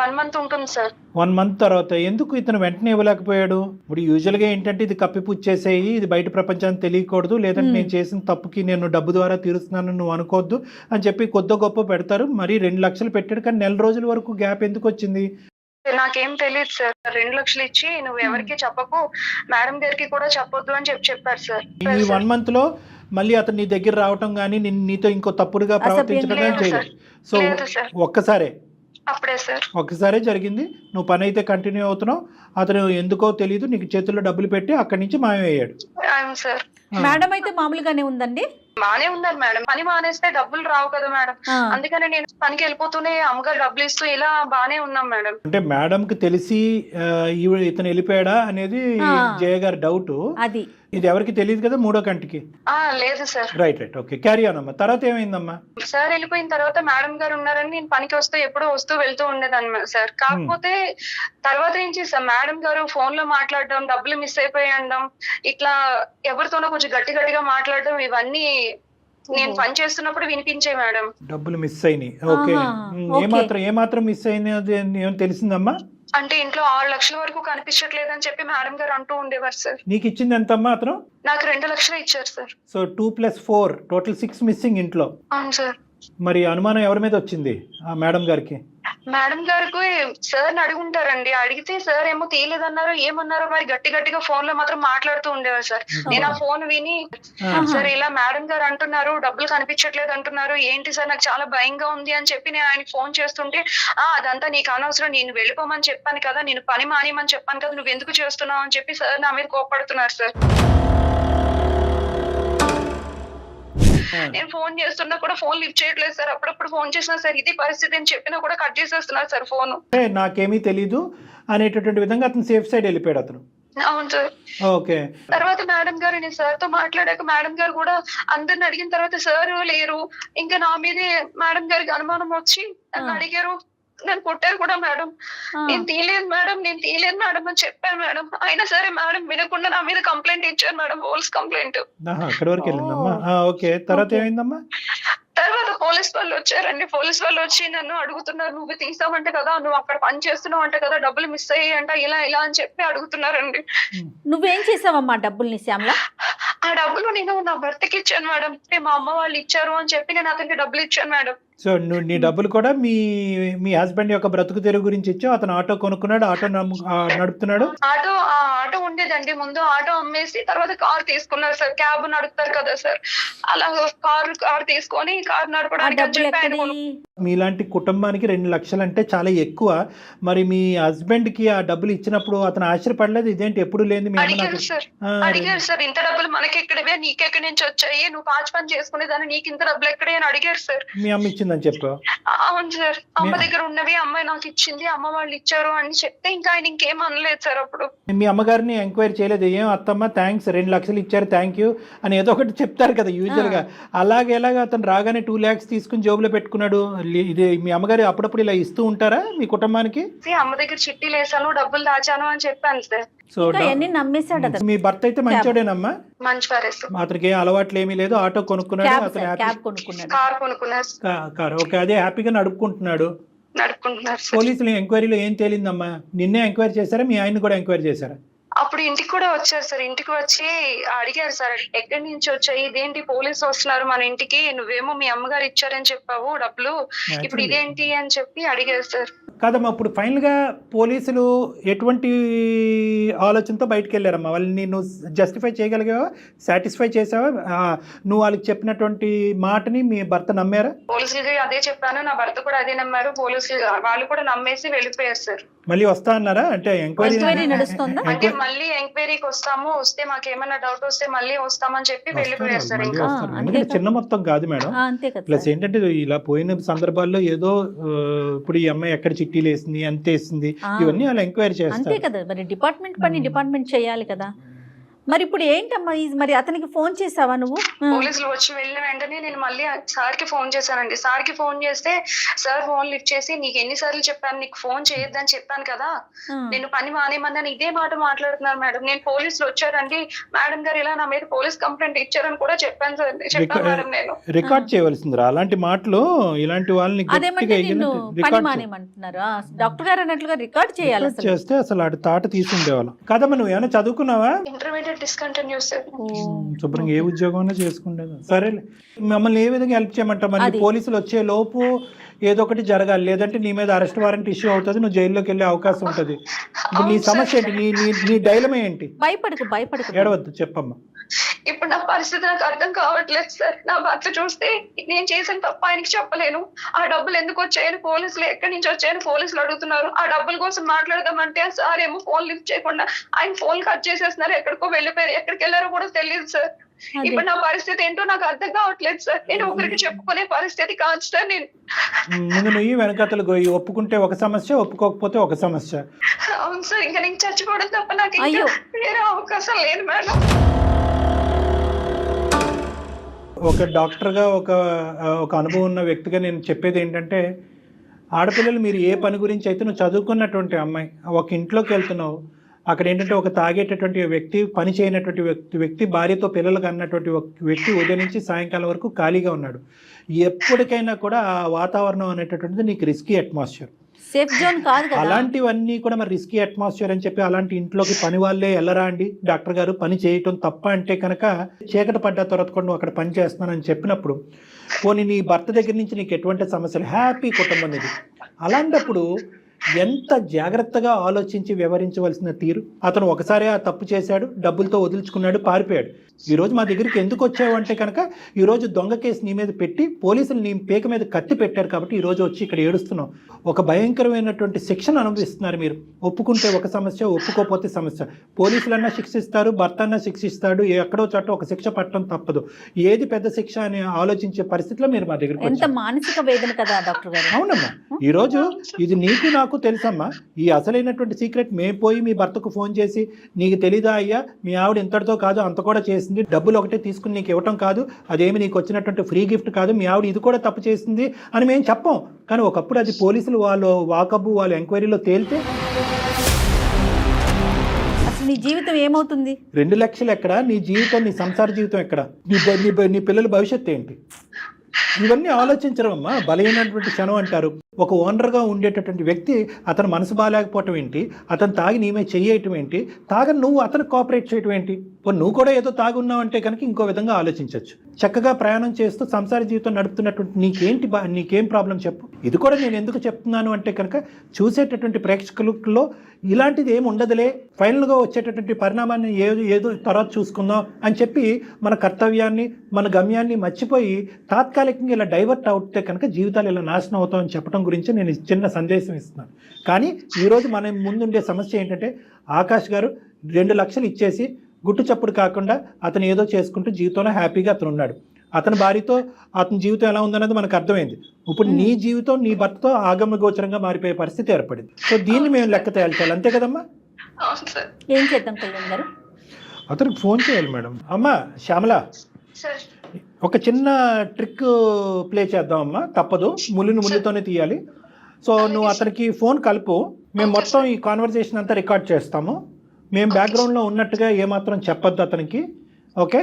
1 మంత్ ఉంటుంది సార్. 1 మంత్ తర్వాత ఎందుకు ఇతను వెంటనే ఇవ్వలేకపోయాడు? ఇప్పుడు యూజువల్ గా ఏంటంటే ఇది కప్పిపుచ్చేసేయి, ఇది బయట ప్రపంచానికి తెలియకూడదు, లేదంటే నేను చేసిన తప్పుకి నేను డబ్బు ద్వారా తీరుస్తున్నాను నువ్వు అనుకోవద్దు అని చెప్పి కొద్ది గొప్ప పెడతారు. మరి 2 లక్షలు పెట్టాడు, కానీ నెల రోజుల వరకు గ్యాప్ ఎందుకు వచ్చింది? నాకేం తెలియదు సార్. 2 లక్షలు ఇచ్చి నువ్వు ఎవరికి చెప్పకు, మేడం గారికి కూడా చెప్పొద్దు అని చెప్పారు సార్. ఈ 1 మంత్ లో మళ్ళీ అతను నీ దగ్గర రావటం గానీ నీతో ఇంకో తప్పుడుగా ప్రవర్తించడం కానీ చేయలేదు. సో లేదు సార్. ఒక్కసారే అప్పుడే సార్. ఒక్కసారే జరిగింది. నువ్వు పని అయితే కంటిన్యూ అవుతున్నావు, అతను ఎందుకో తెలియదు నీకు చేతుల్లో డబ్బులు పెట్టి అక్కడి నుంచి మాయమయ్యాడు. అవును సార్. మేడం అయితే మామూలుగానే ఉందండి. బానే ఉన్నారు మేడం. పని మానేస్తే డబ్బులు రావు కదా మేడం, ఆ. అందుకని నేను పనికి వెళ్ళిపోతూనే అమ్మగారు డబ్బులు ఇస్తూ ఇలా బానే ఉన్నాం మేడం. అంటే మేడం కి తెలిసి ఇతను వెళ్ళిపోయాడా అనేది జయ గారి డౌట్. అది ఇది ఎవరికి తెలియదు కదా మూడో కంటికి. లేదు sir. Right okay, carry on అమ్మా. తర్వాత ఏమైందమ్మా? సార్ వెళ్ళిపోయిన తర్వాత మేడం గారు ఉన్నారని నేను పనికి వస్తూ ఎప్పుడూ వస్తూ వెళ్తూ ఉండేదాన్ని సార్. కాకపోతే తర్వాత నుంచి సార్ మేడం గారు ఫోన్ లో మాట్లాడడం, డబ్బులు మిస్ అయిపోయడం, ఇట్లా ఎవరితోనో కొంచెం గట్టిగా మాట్లాడడం, ఇవన్నీ నేను పని చేస్తున్నప్పుడు వినిపించే మేడం. డబ్బులు మిస్ అయినాయి. ఓకే, ఏమాత్రం మిస్ అయినది ఏమో తెలిసిందమ్మా? అంటే ఇంట్లో 6 లక్షల వరకు కనిపించట్లేదని చెప్పి మేడం గారు అంటూ ఉండేవారు సార్. నీకు ఇచ్చింది ఎంతమ్మా అతను? నాకు 2 లక్షలు ఇచ్చారు సార్. సో 2 + 4 టోటల్ 6 మిస్సింగ్ ఇంట్లో. అవును సార్. మరి అనుమానం ఎవరి మీద వచ్చింది ఆ మేడం గారికి? మేడం గారికి సార్ అడుగుంటారండి. అడిగితే సార్ ఏమో తీయలేదన్నారు, ఏమన్నారో మరి గట్టిగా ఫోన్ లో మాత్రం మాట్లాడుతూ ఉండేవారు సార్. నేను ఆ ఫోన్ విని సార్ ఇలా మేడం గారు అంటున్నారు, డబ్బులు కనిపించట్లేదు అంటున్నారు, ఏంటి సార్ నాకు చాలా భయంగా ఉంది అని చెప్పి నేను ఆయనకి ఫోన్ చేస్తుంటే, అదంతా నీకు అనవసరం, నేను వెళ్ళిపోమని చెప్పాను కదా, నేను పని మానేయమని చెప్పాను కదా, నువ్వు ఎందుకు చేస్తున్నావు అని చెప్పి సార్ నా మీద కోపడుతున్నారు సార్. నేను ఫోన్ చేస్తున్నా కూడా ఫోన్ లిఫ్ట్ చేయట్లేదు సార్. అప్పుడప్పుడు ఫోన్ చేసినా సార్ ఇది పరిస్థితి అని చెప్పినా కూడా కట్ చేసేస్తున్నారు సార్ ఫోన్. నాకేమీ తెలీదు అనేటటువంటి విధంగా అతను సేఫ్ సైడ్ వెళ్ళిపోయాడు అతను. అవును సార్. ఓకే, తర్వాత మేడం గారు నేను సార్ తో మాట్లాడాక మేడం గారు కూడా అందరిని అడిగిన తర్వాత సార్ లేరు, ఇంకా నా మీదే మేడం గారికి అనుమానం వచ్చి నన్ను అడిగారు, నన్ను కొట్టారు కూడా మేడం. నేను తీయలేదు మేడం అని చెప్పాను మేడం. అయినా సరే మేడం వినకుండా నా మీద కంప్లైంట్ ఇచ్చారు మేడం, పోలీస్ కంప్లైంట్. అక్కడి వరకు వెళ్ళిందమ్మా. ఓకే, తర్వాత ఏమైందమ్మా? తర్వాత పోలీస్ వాళ్ళు వచ్చారండి. పోలీస్ వాళ్ళు వచ్చి నన్ను అడుగుతున్నారు, నువ్వు తీసావంటే కదా, నువ్వు అక్కడ పని చేస్తున్నావు అంటే కదా, డబ్బులు మిస్ అయ్యాయంట, ఇలా అని చెప్పి అడుగుతున్నారండి. నువ్వేం చేసావమ్మా డబ్బుల్ని శ్యామల? ఆ డబ్బులు నేను నా భర్తకి ఇచ్చాను మేడం. మా అమ్మ వాళ్ళు ఇచ్చారు అని చెప్పి నేను అతనికి డబ్బులు ఇచ్చాను మేడం. సో నీ డబ్బులు కూడా మీ హస్బెండ్ యొక్క బ్రతుకు తెరువు గురించి ఇచ్చావు. అతను ఆటో కొనుక్కున్నాడు, ఆటో నడుపుతున్నాడు. ఆటో ఉండేదండి ముందు, ఆటో అమ్మేసి తర్వాత కార్ తీసుకున్నారు సార్. క్యాబ్ నడుపుతారు కదా సార్, అలా కార్ తీసుకొని కార్ నడపడానికి అని చెప్పి ఆయన మీలాంటి కుటుంబానికి 2 లక్షలు అంటే చాలా ఎక్కువ. మరి మీ హస్బెండ్ కి ఆ డబ్బులు ఇచ్చినప్పుడు అతను ఆశ్చర్యపడలేదు? ఇదేంటి ఎప్పుడు లేదు మీ అడిగారు సార్, ఇంత డబ్బులు మనకి ఎక్కడవే, నీకెక్కడి నుంచి వచ్చాయి, నువ్వు పాచి పని చేసుకునేదాన్ని, నీకు ఇంత డబ్బులు ఎక్కడే అని అడిగారు సార్. మీ అమ్మ ఇచ్చిందని చెప్పావు? అవును సార్, అమ్మ దగ్గర ఉన్నవి అమ్మాయి నాకు ఇచ్చింది, అమ్మ వాళ్ళు ఇచ్చారు అని చెప్తే ఇంకా ఆయన ఇంకేం అనలేదు సార్. అప్పుడు మీ అమ్మగారిని ఎంక్వైరీ చేయలేదు? ఏం అత్తమ్మ థ్యాంక్స్ 2 లక్షలు ఇచ్చారు థ్యాంక్ యూ అని ఏదో ఒకటి చెప్తారు కదా యూజువల్ గా. ఎలాగ అతను రాగానే 2 lakhs తీసుకుని జోబులో పెట్టుకున్నాడు? ఇది మీ అమ్మగారు అప్పుడప్పుడు ఇలా ఇస్తూ ఉంటారా మీ కుటుంబానికి? అమ్మ దగ్గర చిట్టీలు వేసాను, డబ్బులు దాచాను అని చెప్పాను సార్. సో నమ్మేశాడు. మీ భర్త అయితే మంచోడేనమ్మా? మంచివారే సార్. అతనికి ఏం అలవాట్లు ఏమీ లేదు, ఆటో కొనుక్కున్నాడు, అతను కార్ కొనుక్కున్నారు. కార్ ఓకే, అదే హ్యాపీగా నడుపుకుంటున్నారు. పోలీసులు ఎంక్వైరీలో ఏం తేలిందమ్మా? నిన్నే ఎంక్వైరీ చేశారా, మీ ఆయన కూడా ఎంక్వైరీ చేశారా? అప్పుడు ఇంటికి కూడా వచ్చారు సార్. ఇంటికి వచ్చి అడిగారు సార్, ఎక్కడి నుంచి వచ్చాయి, ఇదేంటి పోలీసు వస్తున్నారు మన ఇంటికి, నువ్వేమో మీ అమ్మగారు ఇచ్చారని చెప్పావు డబ్బులు, ఇప్పుడు ఇదేంటి అని చెప్పి అడిగారు సార్. కాదమ్మా, ఇప్పుడు ఫైనల్ గా పోలీసులు ఎటువంటి ఆలోచనతో బయటకు వెళ్ళారమ్మా? వాళ్ళని నువ్వు జస్టిఫై చేయగలిగావా, సాటిస్ఫై చేసావా? నువ్వు వాళ్ళకి చెప్పినటువంటి మాటని మీ భర్త నమ్మారా? పోలీసులకి అదే చెప్పాను, నా భర్త కూడా అదే నమ్మారు. పోలీసులు వాళ్ళు కూడా నమ్మేసి వెళ్ళిపోయారు సార్. మళ్ళీ వస్తా అన్నారా? అంటే ఎంక్వైరీ నడుస్తుందా? అంటే మళ్ళీ ఎంక్వైరీకి వస్తాము, వస్తే మాకేమైనా డౌట్ వస్తే మళ్ళీ వస్తామని చెప్పి వెళ్ళిపోయారు సార్. ఇంకా ఎందుకంటే చిన్న మొత్తం కాదు మేడం. ప్లస్ ఏంటంటే ఇలా పోయిన సందర్భాల్లో ఏదో ఇప్పుడు ఈ అమ్మాయి ఎక్కడ చిట్టీలు వేసింది, అంత వేసింది, ఇవన్నీ అలా ఎంక్వైరీ చేస్తారు. అంతే కదా, మరి డిపార్ట్మెంట్ పని డిపార్ట్మెంట్ చేయాలి కదా. మరి ఇప్పుడు ఏంటమ్మా మరి అతనికి ఫోన్ చేసావా నువ్వు? పోలీసులు వచ్చి వెళ్ళిన వెంటనే నేను మళ్ళీ సార్ కి ఫోన్ చేశానండి. సార్ కి ఫోన్ చేస్తే సార్ ఫోన్ లిఫ్ట్ చేసి, నీకు ఎన్నిసార్లు చెప్పాను నీకు ఫోన్ చేయొద్దని చెప్పాను కదా, నేను పని మానేమన్నాను, ఇదే మాట మాట్లాడుతున్నారు మేడం. నేను పోలీసులు వచ్చారండి మేడం గారు ఇలా నా మీద పోలీస్ కంప్లైంట్ ఇచ్చారని కూడా చెప్పాను సార్, చెప్పాను మేడం. నేను రికార్డ్ చేయవలసిందిరా అలాంటి మాటలు, ఇలాంటి వాళ్ళని అదేమంటే నిన్ను పని మానేమంటున్నారు. డాక్టర్ గారు అన్నట్లుగా రికార్డ్ చేయాలి. చేస్తే అసలు ఆడి తాట తీసుండేవాళ్ళం కదమ్మా. నువ్వు ఏమైనా చదువుకున్నావా? Intermediate discontinue sir. శుభ్రంగా ఏ ఉద్యోగం అన్నా చేసుకుంటేది. సరేలే, మమ్మల్ని ఏ విధంగా హెల్ప్ చేయమంటావు? మరి పోలీసులు వచ్చే లోపు ఏదో ఒకటి జరగాలి, లేదంటే నీ మీద అరెస్ట్ వారెంట్ ఇష్యూ అవుతుంది, నువ్వు జైల్లోకి వెళ్ళే అవకాశం ఉంటుంది. ఇప్పుడు నీ సమస్య ఏంటి? నీ డైలమా ఏంటి? భయపడకు ఏడవద్దు, చెప్పమ్మా. ఇప్పుడు నా పరిస్థితి నాకు అర్థం కావట్లేదు సార్. నా భర్త చూస్తే నేను చేసిన తప్ప ఆయనకి చెప్పలేను. ఆ డబ్బులు ఎందుకు వచ్చాయని పోలీసులు, ఎక్కడి నుంచి వచ్చాయని పోలీసులు అడుగుతున్నారు. ఆ డబ్బుల కోసం మాట్లాడదామంటే సార్ ఏమో ఫోన్ లిఫ్ట్ చేయకుండా ఆయన ఫోన్ కట్ చేసేస్తున్నారు, ఎక్కడికో వెళ్ళిపోయారు, ఎక్కడికి వెళ్ళారో కూడా తెలియదు సార్. ఇప్పుడు నా పరిస్థితి ఏంటో నాకు అర్థం కావట్లేదు సార్. నేను ఒకరికి చెప్పుకునే పరిస్థితి కాదు సార్. నేను ముందు నువ్వు వెనకతలు గోయి, ఒప్పుకుంటే ఒక సమస్య, ఒప్పుకోకపోతే ఒక సమస్య. అవును సార్, ఇంకా నేను చచ్చిపోవడం తప్ప నాకు వేరే అవకాశం లేదు మేడం. ఒక డాక్టర్గా ఒక అనుభవం ఉన్న వ్యక్తిగా నేను చెప్పేది ఏంటంటే, ఆడపిల్లలు మీరు ఏ పని గురించి అయితే నువ్వు చదువుకున్నటువంటి అమ్మాయి ఒక ఇంట్లోకి వెళ్తున్నావు, అక్కడ ఏంటంటే ఒక తాగేటటువంటి వ్యక్తి, పని చేయనటువంటి వ్యక్తి, భార్యతో పిల్లలకు అన్నటువంటి వ్యక్తి ఉదయం నుంచి సాయంకాలం వరకు ఖాళీగా ఉన్నాడు. ఎప్పటికైనా కూడా ఆ వాతావరణం అనేటటువంటిది నీకు రిస్కీ అట్మాస్ఫియర్, సేఫ్ జోన్ కాదు కదా. అలాంటివన్నీ కూడా మరి రిస్కీ అట్మాస్ఫియర్ అని చెప్పి అలాంటి ఇంట్లోకి పని వాళ్ళే వెళ్ళరా అండి? డాక్టర్ గారు పని చేయటం తప్ప అంటే కనుక చీకటి పడ్డ తర్వాత కూడా నువ్వు అక్కడ పని చేస్తున్నానని చెప్పినప్పుడు, పోనీ నీ భర్త దగ్గర నుంచి నీకు ఎటువంటి సమస్యలు, హ్యాపీ కుటుంబం ఇది. అలాంటప్పుడు ఎంత జాగ్రత్తగా ఆలోచించి వ్యవహరించవలసిన తీరు. అతను ఒకసారి ఆ తప్పు చేశాడు, డబ్బులతో వదిలించుకున్నాడు, పారిపోయాడు. ఈరోజు మా దగ్గరికి ఎందుకు వచ్చావు అంటే కనుక, ఈరోజు దొంగ కేసు నీ మీద పెట్టి పోలీసులు నీ పేక మీద కత్తి పెట్టారు కాబట్టి ఈరోజు వచ్చి ఇక్కడ ఏడుస్తున్నావు. ఒక భయంకరమైనటువంటి శిక్షను అనుభవిస్తున్నారు మీరు. ఒప్పుకుంటే ఒక సమస్య, ఒప్పుకోకపోతే సమస్య. పోలీసులన్నా శిక్షిస్తారు, భర్త అన్నా శిక్షిస్తాడు, ఎక్కడో చోట ఒక శిక్ష పట్టడం తప్పదు. ఏది పెద్ద శిక్ష అని ఆలోచించే పరిస్థితిలో మీరు మా దగ్గరికి వచ్చారు. మానసిక వేదన కదా డాక్టర్ గారు. అవునమ్మా, ఈరోజు ఇది నీకు నాకు తెలుసమ్మా. ఈ అసలైనటువంటి సీక్రెట్ మేము పోయి మీ భర్తకు ఫోన్ చేసి, నీకు తెలీదా అయ్యా మీ ఆవిడ ఇంతటితో కాదు అంత కూడా చేసింది, డబ్బులు ఒకటే తీసుకుని నీకు ఇవ్వటం కాదు, అదేమి నీకు వచ్చినటువంటి ఫ్రీ గిఫ్ట్ కాదు, మీ ఆవిడ ఇది కూడా తప్పు చేసింది అని మేము చెప్పాం. కానీ ఒకప్పుడు అది పోలీసులు వాళ్ళు వాకబు వాళ్ళు ఎంక్వైరీలో తేలితే అసలు నీ జీవితం ఏమవుతుంది? 2 లక్షలు ఎక్కడ, నీ జీవితం, నీ సంసార జీవితం ఎక్కడ, నీ పిల్లల భవిష్యత్తు ఏంటి? ఇవన్నీ ఆలోచించరమ్మా. బలహీనటువంటి క్షణం అంటారు. ఒక ఓనర్గా ఉండేటటువంటి వ్యక్తి అతను మనసు బాగాలేకపోవటం ఏంటి, అతను తాగి నీమే చెయ్యటం ఏంటి, తాగని నువ్వు అతను కోఆపరేట్ చేయటం ఏంటి? నువ్వు కూడా ఏదో తాగున్నావు అంటే కనుక ఇంకో విధంగా ఆలోచించవచ్చు. చక్కగా ప్రయాణం చేస్తూ సంసార జీవితం నడుపుతున్నటువంటి నీకేం ప్రాబ్లం చెప్పు. ఇది కూడా నేను ఎందుకు చెప్తున్నాను అంటే కనుక, చూసేటటువంటి ప్రేక్షకులలో ఇలాంటిది ఏమి ఉండదులే, ఫైనల్గా వచ్చేటటువంటి పరిణామాన్ని ఏదో తర్వాత చూసుకుందాం అని చెప్పి మన కర్తవ్యాన్ని, మన గమ్యాన్ని మర్చిపోయి తాత్కాలికంగా ఇలా డైవర్ట్ అవుతే కనుక జీవితాలు ఇలా నాశనం అవుతామని చెప్పడం గురించి నేను చిన్న సందేశం ఇస్తున్నాను. కానీ ఈరోజు మన ముందుండే సమస్య ఏంటంటే, ఆకాష్ గారు 2 లక్షలు ఇచ్చేసి గుట్టు చప్పుడు కాకుండా అతను ఏదో చేసుకుంటూ జీవితంలో హ్యాపీగా అతను ఉన్నాడు. అతని భార్యతో అతని జీవితం ఎలా ఉందన్నది మనకు అర్థమైంది. ఇప్పుడు నీ జీవితం నీ భర్తతో ఆగమ గోచరంగా మారిపోయే పరిస్థితి ఏర్పడింది. సో దీన్ని మేము లెక్క తేల్చాలి, అంతే కదమ్మా? ఏం చేద్దాం కళ్యాణ్ గారు? అతనికి ఫోన్ చేయాలి మేడం. అమ్మా శ్యామల, ఒక చిన్న ట్రిక్ ప్లే చేద్దాం అమ్మా, తప్పదు, ముళ్ళుతోనే తీయాలి. సో నువ్వు అతనికి ఫోన్ కలుపు, మేము మొత్తం ఈ కాన్వర్జేషన్ అంతా రికార్డ్ చేస్తాము. మేము బ్యాక్గ్రౌండ్లో ఉన్నట్టుగా ఏమాత్రం చెప్పొద్దు అతనికి, ఓకే?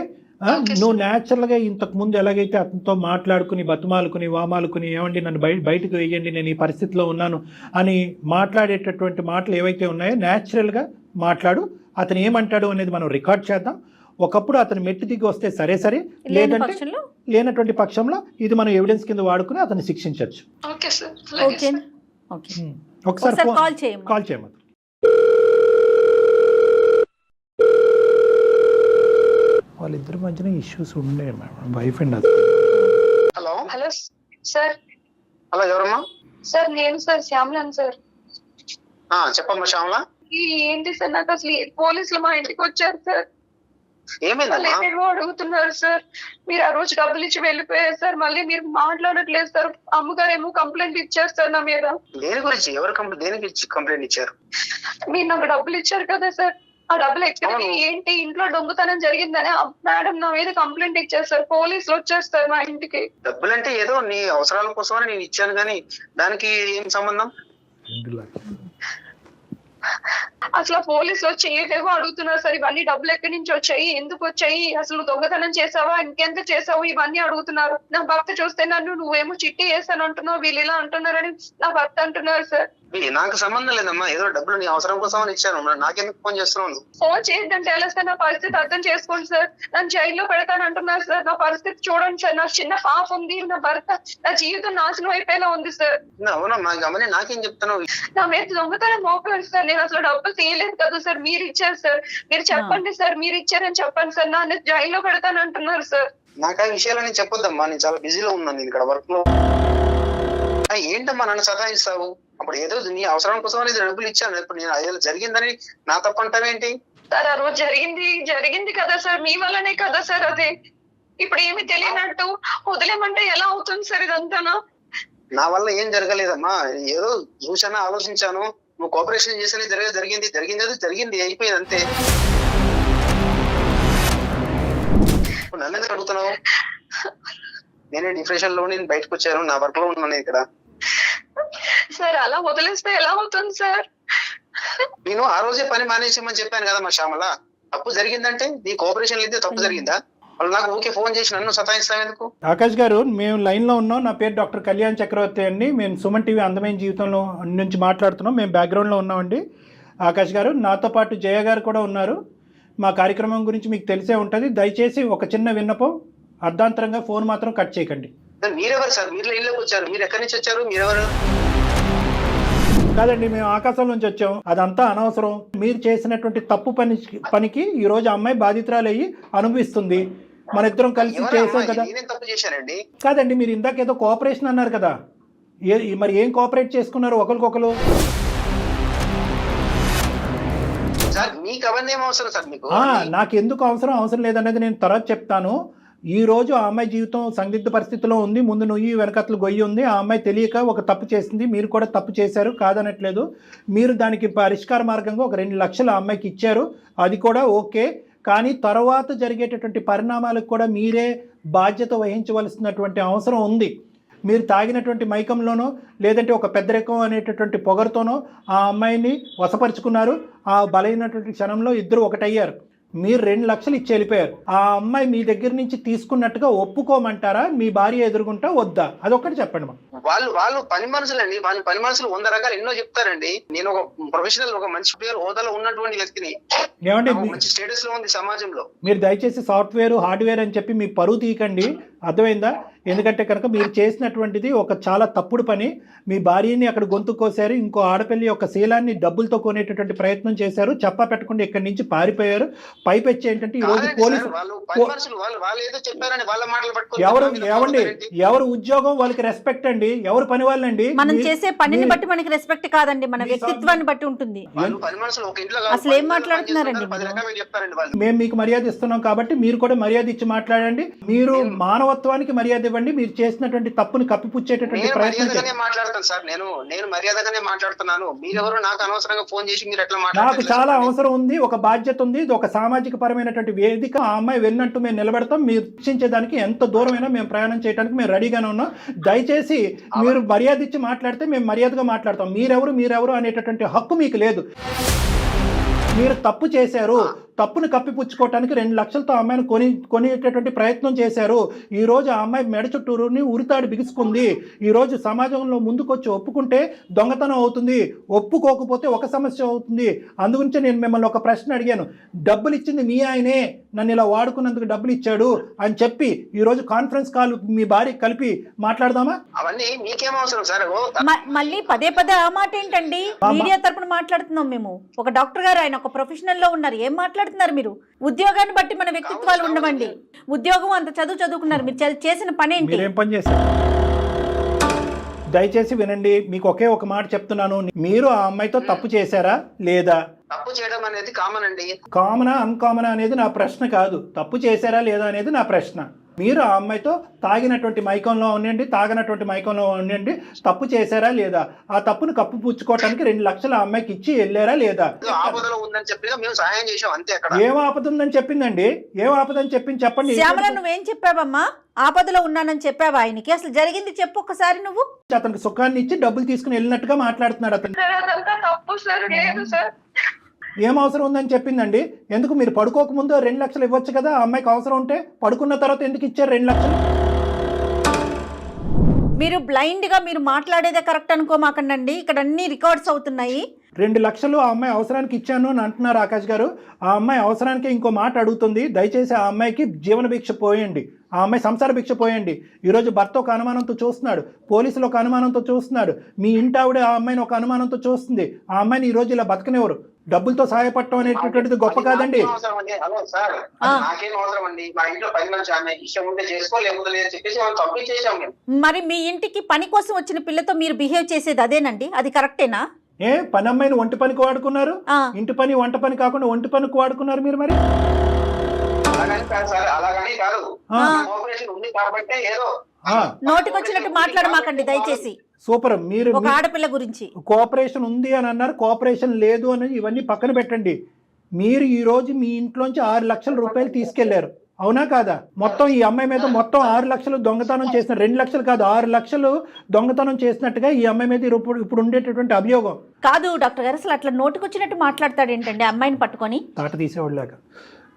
నువ్వు న్యాచురల్గా ఇంతకుముందు ఎలాగైతే అతనితో మాట్లాడుకుని, బతుమాలుకుని, వామాలుకుని, ఏమండి నన్ను బయటకు వేయండి, నేను ఈ పరిస్థితిలో ఉన్నాను అని మాట్లాడేటటువంటి మాటలు ఏవైతే ఉన్నాయో న్యాచురల్గా మాట్లాడు. అతను ఏమంటాడు అనేది మనం రికార్డ్ చేద్దాం. ఒకప్పుడు అతను మెట్టు దిగి వస్తే సరే, లేదంటే లేనటువంటి పక్షంలో ఇది మనం ఎవిడెన్స్ కింద వాడుకుని అతన్ని శిక్షించవచ్చు. ఒకసారి కాల్ చేయమా. వాళ్ళిద్దరి మధ్యన ఇష్యూస్ ఉండే madam, wife and husband. Hello sir. Hello, ఎవరమ్మా? సార్ నేను సార్ శ్యామలాన్ సార్. చెప్పమ్మా శ్యామల. ఏంటి సార్, నాకు అసలు పోలీసులు మా ఇంటికి వచ్చారు సార్. ఏమైందమ్మా? అడుగుతున్నారు సార్, మీరు ఆ రోజు డబ్బులు ఇచ్చి వెళ్ళిపోయారు సార్, మళ్ళీ మీరు మాట్లాడట్లేదు సార్. అమ్మగారు ఏమో కంప్లైంట్ ఇచ్చారు సార్ నా మీద. దేని గురించి? ఎవరు దేనికి కంప్లైంట్ ఇచ్చారు? మీరు నాకు డబ్బులు ఇచ్చారు కదా సార్, ఆ డబ్బులు ఎక్కడికి ఏంటి ఇంట్లో దొంగతనం జరిగిందని మేడం నా మీద కంప్లైంట్ ఇచ్చేస్తారు, పోలీసులు వచ్చేస్తారు మా ఇంటికి. డబ్బులంటే ఏదో నీ అవసరాల కోసమని నేను ఇచ్చాను కానీ దానికి ఏం సంబంధం? అసలు పోలీసులు వచ్చి ఏవేవో అడుగుతున్నారు సార్. ఇవన్నీ డబ్బులు ఎక్కడి నుంచి వచ్చాయి, ఎందుకు వచ్చాయి, అసలు దొంగతనం చేసావా, ఇంకెంత చేసావు, ఇవన్నీ అడుగుతున్నారు. నా భర్త చూస్తే నన్ను నువ్వేమో చిట్టి వేసాను అంటున్నావు, వీళ్ళు ఇలా అంటున్నారని నా భర్త అంటున్నారు సార్. నాకు సంబంధం లేదమ్మా, ఏదో డబ్బులు నీ అవసరం కోసం అని ఇచ్చాను, నాకెందుకు ఫోన్ చేస్తున్నావు? ఫోన్ చేయొద్దంటే ఎలా సార్? నా పరిస్థితి అర్థం చేసుకోండి సార్. నన్ను జైల్లో పెడతాను అంటున్నారు సార్. నా పరిస్థితి చూడండి సార్. నా చిన్న పాప ఉంది, నా భర్త, నా జీవితం నాశనం అయిపోయేలా ఉంది సార్. అవునమ్మా, గమని నాకేం చెప్తున్నావు? నా మీద దొంగతనం మోపారు సార్. నేను అసలు డబ్బులు తీయలేదు కదా సార్, మీరు ఇచ్చారు సార్. మీరు చెప్పండి సార్, మీరు ఇచ్చారని చెప్పండి సార్. నన్ను జైల్లో పెడతాను అంటున్నారు సార్. నాకు ఆ విషయాలని చెప్పొద్దమ్మా, నేను చాలా బిజీలో ఉన్నాను, నేను ఇక్కడ వర్క్ లో. ఏంటమ్మా నన్ను సతాయిస్తావు? అప్పుడు ఏదో నీ అవసరం కోసం అనేది డబ్బులు ఇచ్చాను, ఇప్పుడు నేను అదే జరిగిందని నా తప్పు అంటావేంటి? సార్ ఆ రోజు జరిగింది కదా సార్, మీ వల్లనే కదా సార్. అదే ఇప్పుడు ఏమి తెలియనట్టు వదిలేమంటే ఎలా అవుతుంది సార్ ఇదంతానా? నా వల్ల ఏం జరగలేదమ్మా, ఏదో చూసాను, ఆలోచించాను. నువ్వు కోఆపరేషన్ చేసేది జరిగింది అయిపోయింది అంతే. నన్ను ఎందుకు అడుగుతున్నావు? నేనే డిప్రెషన్ లో నేను బయటకు వచ్చాను, నా వర్క్ లో ఉన్నాను ఇక్కడ. సార్ అలా వదిలేస్తే ఎలా అవుతుంది సార్? నేను ఆ రోజే పని మానేసామని చెప్పాను కదా మా శ్యామల. తప్పు జరిగిందంటే నీ కోఆపరేషన్ అయితే తప్పు జరిగిందా? వాళ్ళు నాకు ఊకే ఫోన్ చేసి నన్ను సతాయిస్తావు ఎందుకు? ఆకాష్ గారు, మేము లైన్ లో ఉన్నాం. నా పేరు డాక్టర్ కళ్యాణ్ చక్రవర్తి అండి. మేము సుమన్ టీవీ అందమైన జీవితంలో నుంచి మాట్లాడుతున్నాం. మేము బ్యాక్గ్రౌండ్ లో ఉన్నామండి. ఆకాష్ గారు, నాతో పాటు జయ గారు కూడా ఉన్నారు. మా కార్యక్రమం గురించి మీకు తెలిసే ఉంటుంది. దయచేసి ఒక చిన్న విన్నపం, అర్ధాంతరంగా ఫోన్ మాత్రం కట్ చేయకండి. మీరెవరు సార్? మీరు లైన్లోకి వచ్చారు, మీరు ఎక్కడి నుంచి వచ్చారు? మీరెవరు? కాదండి, మేము ఆకాశం నుంచి వచ్చాం. అదంతా అనవసరం. మీరు చేసినటువంటి తప్పు పనికి ఈ రోజు అమ్మాయి బాధితురాలయ్యి అనుభవిస్తుంది. మన ఇద్దరం కలిసి చేసాం కదా. తప్పు చేశారండి? కాదండి, మీరు ఇందాక ఏదో కోఆపరేషన్ అన్నారు కదా, మరి ఏం కోఆపరేట్ చేసుకున్నారు ఒకరికొకరు? మీకు అవన్నీ అవసరం సార్? మీకు నాకు ఎందుకు అవసరం లేదనేది నేను తర్వాత చెప్తాను. ఈ రోజు ఆ అమ్మాయి జీవితం సందిగ్ధ పరిస్థితిలో ఉంది. ముందు నుయ్యి వెనకట్లు గొయ్యి ఉంది. ఆ అమ్మాయి తెలియక ఒక తప్పు చేసింది. మీరు కూడా తప్పు చేశారు, కాదనట్లేదు. మీరు దానికి పరిష్కార మార్గంగా ఒక 2 లక్షలు ఆ అమ్మాయికి ఇచ్చారు, అది కూడా ఓకే. కానీ తర్వాత జరిగేటటువంటి పరిణామాలకు కూడా మీరే బాధ్యత వహించవలసినటువంటి అవసరం ఉంది. మీరు తాగినటువంటి మైకంలోనో లేదంటే ఒక పెద్దరికం అనేటటువంటి పొగరుతోనో ఆ అమ్మాయిని వశపరుచుకున్నారు. ఆ బలైనటువంటి క్షణంలో ఇద్దరు ఒకటయ్యారు. మీరు 2 లక్షలు ఇచ్చి వెళ్ళిపోయారు. ఆ అమ్మాయి మీ దగ్గర నుంచి తీసుకున్నట్టుగా ఒప్పుకోమంటారా? మీ భార్య ఎదురుగుంటా వద్దా? అదొక్కటి చెప్పండి. వాళ్ళు పని మనుషులండి. వాళ్ళు పని మనుషులు 100 రకాలు ఎన్నో చెప్తారండి. నేను ఒక ప్రొఫెషనల్, ఒక మంచి పేరు హోదాలో ఉన్నటువంటి వ్యక్తిని, ఏమంటే మంచి స్టేటస్ లో ఉంది సమాజంలో. మీరు దయచేసి సాఫ్ట్వేర్ హార్డ్వేర్ అని చెప్పి మీ పరువు తీయకండి, అర్థమైందా? ఎందుకంటే కనుక మీరు చేసినటువంటిది ఒక చాలా తప్పుడు పని. మీ భార్యని అక్కడ గొంతు కోసారు, ఇంకో ఆడపిల్లి యొక్క శీలాన్ని డబ్బులతో కొనేటటువంటి ప్రయత్నం చేశారు, చెప్పా పెట్టకుండా ఇక్కడి నుంచి పారిపోయారు. పైపెచ్చి ఏంటంటే ఈ రోజు పోలీసు ఎవరు ఉద్యోగం వాళ్ళకి రెస్పెక్ట్ అండి, ఎవరు పని వాళ్ళండి. మనం చేసే పనిని బట్టి మనకి రెస్పెక్ట్ కాదండి, మన వ్యక్తిత్వాన్ని బట్టి ఉంటుంది. అసలు ఏం మాట్లాడుతున్నారండి? మేము మీకు మర్యాద ఇస్తున్నాం కాబట్టి మీరు కూడా మర్యాద ఇచ్చి మాట్లాడండి. మీరు మానవత్వానికి మర్యాద ఇవ్వండి. మీరు చేసినటువంటి తప్పుని కప్పిపుచ్చేటటువంటి ప్రయత్నం మాట్లాడతాను సార్. నేను మర్యాదగానే మాట్లాడుతున్నాను. మీరెవరు నాకు అనవసరంగా ఫోన్ చేసి మీరు ఎట్లా నాకు చాలా అవసరం ఉంది, ఒక బాధ్యత ఉంది, ఇది ఒక సామాజిక పరమైనటువంటి వేదిక. ఆ అమ్మాయి వెళ్ళినట్టు మేము నిలబెడతాం. మీరు రక్షించేదానికి ఎంత దూరమైనా మేము ప్రయాణం చేయడానికి మేము రెడీగానే ఉన్నాం. దయచేసి మీరు మర్యాద ఇచ్చి మాట్లాడితే మేము మర్యాదగా మాట్లాడతాం. మీరెవరు అనేటటువంటి హక్కు మీకు లేదు. మీరు తప్పు చేశారు, తప్పును కప్పిపుచ్చుకోవటానికి 2 లక్షలతో ఆ అమ్మాయిని కొనేటటువంటి ప్రయత్నం చేశారు. ఈ రోజు ఆ అమ్మాయి మెడ చుట్టూరుని ఉరితాడు బిగుసుకుంది. ఈ రోజు సమాజంలో ముందుకొచ్చి ఒప్పుకుంటే దొంగతనం అవుతుంది, ఒప్పుకోకపోతే ఒక సమస్య అవుతుంది. అందుగురించి నేను మిమ్మల్ని ఒక ప్రశ్న అడిగాను. డబ్బులు ఇచ్చింది మీ ఆయనే, నన్ను ఇలా వాడుకున్నందుకు డబ్బులు ఇచ్చాడు అని చెప్పి ఈ రోజు కాన్ఫరెన్స్ కాల్ మీ భార్య కలిపి మాట్లాడదామా? అవన్నీ మీకేం అవసరం సార్? మళ్ళీ పదే ఆ మాట ఏంటండి? మీడియా తరపున మాట్లాడుతున్నాం మేము. ఒక డాక్టర్ గారు, ఆయన ఒక ప్రొఫెషనల్ లో ఉన్నారు. ఏం మాట్లాడుతున్నారు మీరు? ఉద్యోగాన్ని బట్టి మన వ్యక్తిత్వాలు ఉండవండి. ఉద్యోగం అంత చదువుకున్నారు, మీరు చేసిన పని ఏంటి? మీరేం పని చేశారు? దయచేసి వినండి, మీకు ఒకే ఒక మాట చెప్తున్నాను. మీరు ఆ అమ్మాయితో తప్పు చేశారా లేదా? తప్పు చేయడం అనేది కామన్ అండి. కామనా అన్కామనా అనేది నా ప్రశ్న కాదు. తప్పు చేశారా లేదా అనేది నా ప్రశ్న. మీరు ఆ అమ్మాయితో తాగినటువంటి మైకంలో ఉండండి, తాగినటువంటి మైకంలో ఉండండి, తప్పు చేశారా లేదా, ఆ తప్పును కప్పు పుచ్చుకోవడానికి 2 లక్షలు ఆ అమ్మాయికి ఇచ్చి వెళ్ళారా లేదా? ఆపదలో ఉందని చెప్పి మేము సహాయం చేసాం అంతే. అక్కడ ఏం ఆపద ఉందని చెప్పిందండి, ఏం ఆపదని చెప్పింది చెప్పండి. శ్యామల నువ్వేం చెప్పావమ్మా? ఆపదలో ఉన్నానని చెప్పావా ఆయనకి? అసలు జరిగింది చెప్పు ఒక్కసారి నువ్వు. అతనికి సుఖాన్ని ఇచ్చి డబ్బులు తీసుకుని వెళ్ళినట్టుగా మాట్లాడుతున్నాడు అతను. అదంతా తప్పు సార్, లేదు సార్. ఏం అవసరం ఉందని చెప్పిందండి? ఎందుకు మీరు పడుకోకముందు 2 లక్షలు ఇవ్వచ్చు కదా ఆ అమ్మాయికి అవసరం ఉంటే? పడుకున్న తర్వాత ఎందుకు ఇచ్చారు 2 లక్షలు? మీరు బ్లైండ్గా మీరు మాట్లాడేదే కరెక్ట్ అనుకోమాకండి, ఇక్కడ అన్ని రికార్డ్స్ అవుతున్నాయి. 2 లక్షలు ఆ అమ్మాయి అవసరానికి ఇచ్చాను అని అంటున్నారు ఆకాష్ గారు. ఆ అమ్మాయి అవసరానికి ఇంకో మాట అడుగుతుంది. దయచేసి ఆ అమ్మాయికి జీవన భిక్ష పోయండి, ఆ అమ్మాయి సంసార భిక్ష పోయండి. ఈరోజు భర్త ఒక అనుమానంతో చూస్తున్నాడు, పోలీసులు ఒక అనుమానంతో చూస్తున్నాడు, మీ ఇంటి ఆవిడ ఆ అమ్మాయిని ఒక అనుమానంతో చూస్తుంది. ఆ అమ్మాయిని ఈ రోజు ఇలా బతకనివ్వరు. డబ్బులతో సహాయపడటం అనేటటువంటిది గొప్ప కాదండి. హలో సార్, నాకేం అవసరం అండి? మా ఇంట్లో 10 మంది ఆమె ఇష్టం ఉంటే చేసుకో, లేకపోతే లేదని చెప్పేసి మనం కంప్లీట్ చేసాం మేము. మరి మీ ఇంటికి పని కోసం వచ్చిన పిల్లతో మీరు బిహేవ్ చేసేది అదేనండి? అది కరెక్టేనా? పని అమ్మాయిని ఒంటి పనికి వాడుకున్నారు, ఇంటి పని వంట పని కాకుండా ఒంటి పనికి వాడుకున్నారు మీరు. మరి అలాగని కాదు సార్, అలాగని కాదు, కోఆపరేషన్ ఉంది కాబట్టి ఏదో నోటికి వచ్చినట్టు మాట్లాడమాకండి దయచేసి. సూపర్. మీరు ఒక ఆడపిల్ల గురించి కోఆపరేషన్ ఉంది అని అన్నారు, కోఆపరేషన్ లేదు అని ఇవన్నీ పక్కన పెట్టండి. మీరు ఈ రోజు మీ ఇంట్లోంచి 6 లక్షల రూపాయలు తీసుకెళ్లారు, అవునా కాదా? మొత్తం ఈ అమ్మాయి మీద మొత్తం 6 లక్షలు దొంగతనం చేసిన, 2 లక్షలు కాదు 6 లక్షలు దొంగతనం చేసినట్టుగా ఈ అమ్మాయి మీద ఇప్పుడు ఉండేటటువంటి అభియోగం. కాదు డాక్టర్ గారు, అసలు అట్లా నోటికి వచ్చినట్టు మాట్లాడతాడు ఏంటండి అమ్మాయిని పట్టుకొని? తాట తీసేవాళ్ళగా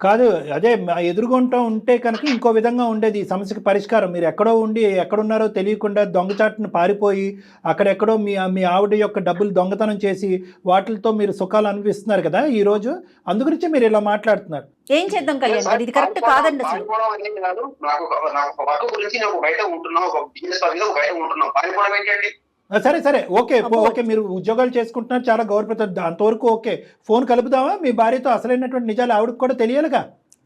కాదు, అదే ఎదురుగుంటూ ఉంటే కనుక ఇంకో విధంగా ఉండేది ఈ సమస్యకి పరిష్కారం. మీరు ఎక్కడో ఉండి ఎక్కడున్నారో తెలియకుండా దొంగచాటును పారిపోయి అక్కడెక్కడో మీ ఆవిడ యొక్క డబ్బులు దొంగతనం చేసి వాటితో మీరు సుఖాలు అనిపిస్తున్నారు కదా ఈ రోజు. అందుగురించి మీరు ఇలా మాట్లాడుతున్నారు. ఏం చేద్దాం కళ్యాణ్ గారు, ఇది కరెక్ట్ కాదండి అసలు. సరే సరే, ఓకే ఓకే, మీరు ఉద్యోగాలు చేసుకుంటున్నారు, చాలా గౌరవప్రదం, అంతవరకు ఓకే. ఫోన్ కలుపుదామా మీ భార్యతో? అసలైనటువంటి నిజాలు ఆవిడకి కూడా తెలియాలిగా.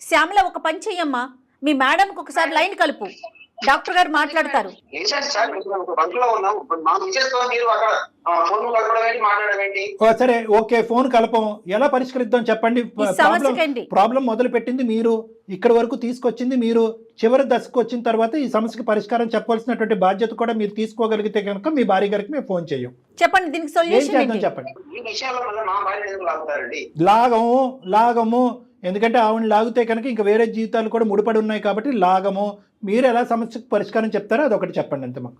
శ్యామల ఒక పని చెయ్యమ్మా, మీ మేడంకి ఒకసారి లైన్ కలుపు, డాక్టర్ గారు మాట్లాడతారు. సరే ఓకే, ఫోన్ కలపం, ఎలా పరిష్కరిద్దాం చెప్పండి. ప్రాబ్లం మొదలు పెట్టింది మీరు, ఇక్కడ వరకు తీసుకొచ్చింది మీరు, చివరి దశకు వచ్చిన తర్వాత ఈ సమస్యకి పరిష్కారం చెప్పాల్సినటువంటి బాధ్యత కూడా మీరు తీసుకోగలిగితే కనుక మీ భార్య గారికి మేము ఫోన్ చేయం. చెప్పండి దీనికి సొల్యూషన్ చెప్పండి. లాగము ఎందుకంటే ఆవిడ లాగితే కనుక ఇంకా వేరే జీవితాలు కూడా ముడిపడి ఉన్నాయి కాబట్టి లాగము. మీరు ఎలా సమస్యకు పరిష్కారం చెప్తారో అదొకటి చెప్పండి అంతే. మాకు